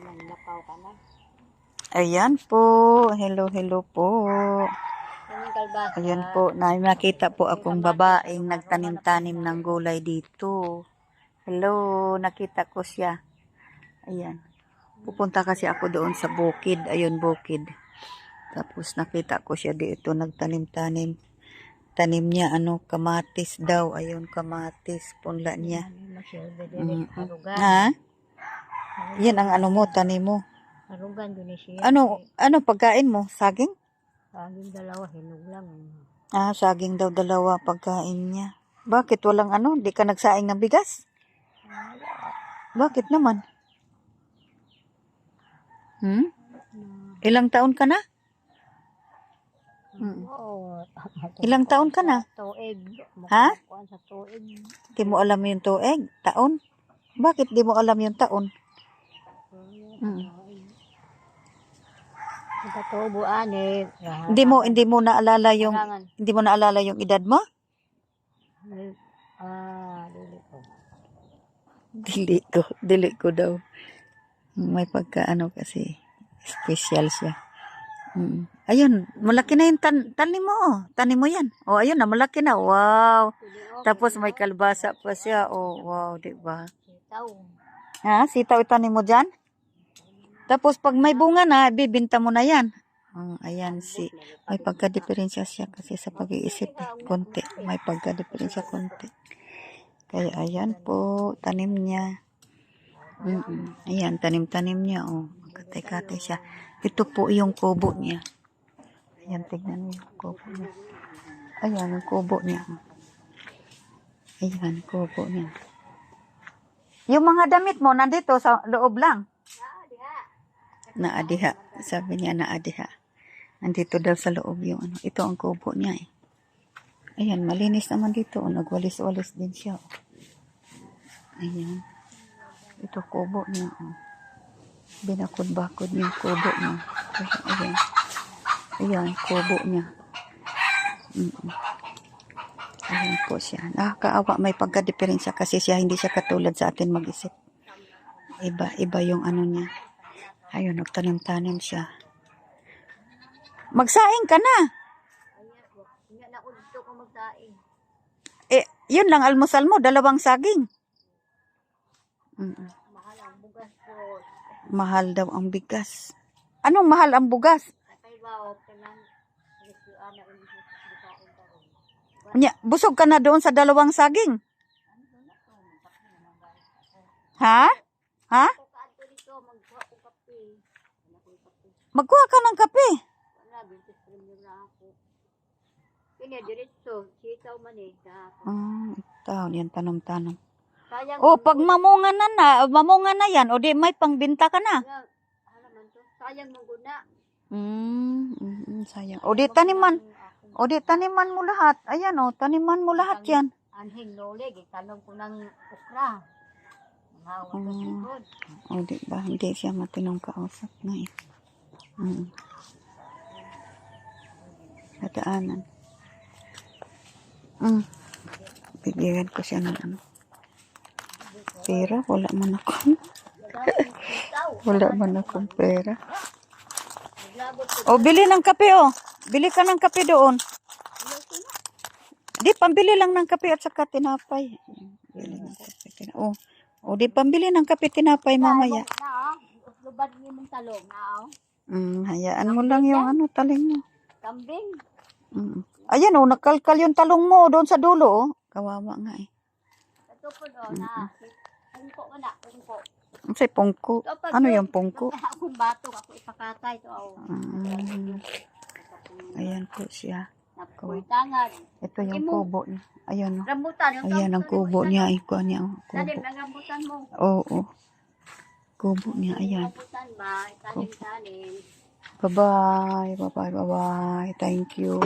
Naglapaw ka na. Ayan po. Hello, hello po. Ayan po. Nakita po akong babaeng nagtanim-tanim ng gulay dito. Hello, nakita ko siya. Ayan. Pupunta kasi ako doon sa bukid. Ayun, bukid. Tapos nakita ko siya dito nagtanim-tanim. Tanim niya, kamatis daw. Ayun, kamatis. Punla niya. Ha? Yan ang mo, tanim mo. Arugan doon siya. Ano pagkain mo? Saging? Saging dalawa, hinog lang. Saging daw dalawa pagkain niya. Bakit walang Di ka nagsaing ng bigas? Bakit naman? Ilang taon ka na? Ilang taon ka na? Tuig. Ha? Sa tuig. Di mo alam yung tuig? Taon? Bakit di mo alam yung taon? Katubuan eh. Hindi mo naalala yung edad mo? Dili ko daw. May kasi special siya. Ayun, malaki na yung tanim mo. Tanim mo yan. Ayun na, malaki na. Wow. Tapos may kalbasa pa siya. Wow, di ba? Sitaw. Sitaw itanim mo dyan? Tapos pag may bunga na, bibinta mo na yan. Ayan, may pagka-diferensya siya kasi sa pag-iisip. Konti. May pagka-diferensya konti. Kaya ayan po, tanim niya. Ayan, tanim-tanim niya. Katay-katay siya. Ito po yung kubo niya. Ayan, tignan niyo yung kubo niya. Ayan, yung kubo niya. Ayan, kubo niya. Yung mga damit mo, nandito sa loob lang. Naadiha. Sabi niya, naadiha. Nandito daw sa loob yung Ito ang kubo niya eh. Ayan, malinis naman dito. Nagwalis-walis din siya. Ayan. Ito kubo niya. Binakod-bakod niya yung kubo niya. Ayan. Ayan, kubo niya. Ayan po siya. Nakakaawa, may pagka-diferensya kasi hindi siya katulad sa atin mag-isip. Iba yung niya. Ayun, nagtanim-tanim siya. Magsaing ka na. Yun lang almusal mo, 2 saging. Mahal daw ang bigas. Anong mahal ang bugas? Busog ka na doon sa 2 saging. Ha? Ha? Magkuha ka ng kape. Ito, yan tanong-tanong. Pag mamunga na yan, di may pangbinta ka na. Sayang maguna. Sayang. Di taniman mo lahat. Ayan taniman mo lahat yan. Anhing nolig, itanong ko ng okra. Di ba? Hindi siya matinong kausap na eh. Nadaanan. Bibigyan ko siya ng pera. Wala man ako. Wala man akong pera. Bili ng kape Bili ka ng kape doon. Di, pambili lang ng kape at saka tinapay. Bili ng kape. Di, pambili ng kape tinapay mamaya. Lubad niyo mong talong. Hayaan mo lang yung taling mo. Kambing. Ayan nakalkal yung talong mo doon sa dulo. Kawawa nga eh. Ito po na. Pungko ka na, pungko. Say pungko. Ano yung pungko? Akong batok, ako ipakatay ito. Ayan po siya. Napuitangan. Ito yung kubo niya. Ayan Rambutan. Ayan ang kubo niya. Ikuha niya. Tanim ng rambutan mo. Oo. Kubo niya. Ayan. Rambutan ba? Tanim. Bye-bye. Bye-bye. Bye-bye. Thank you.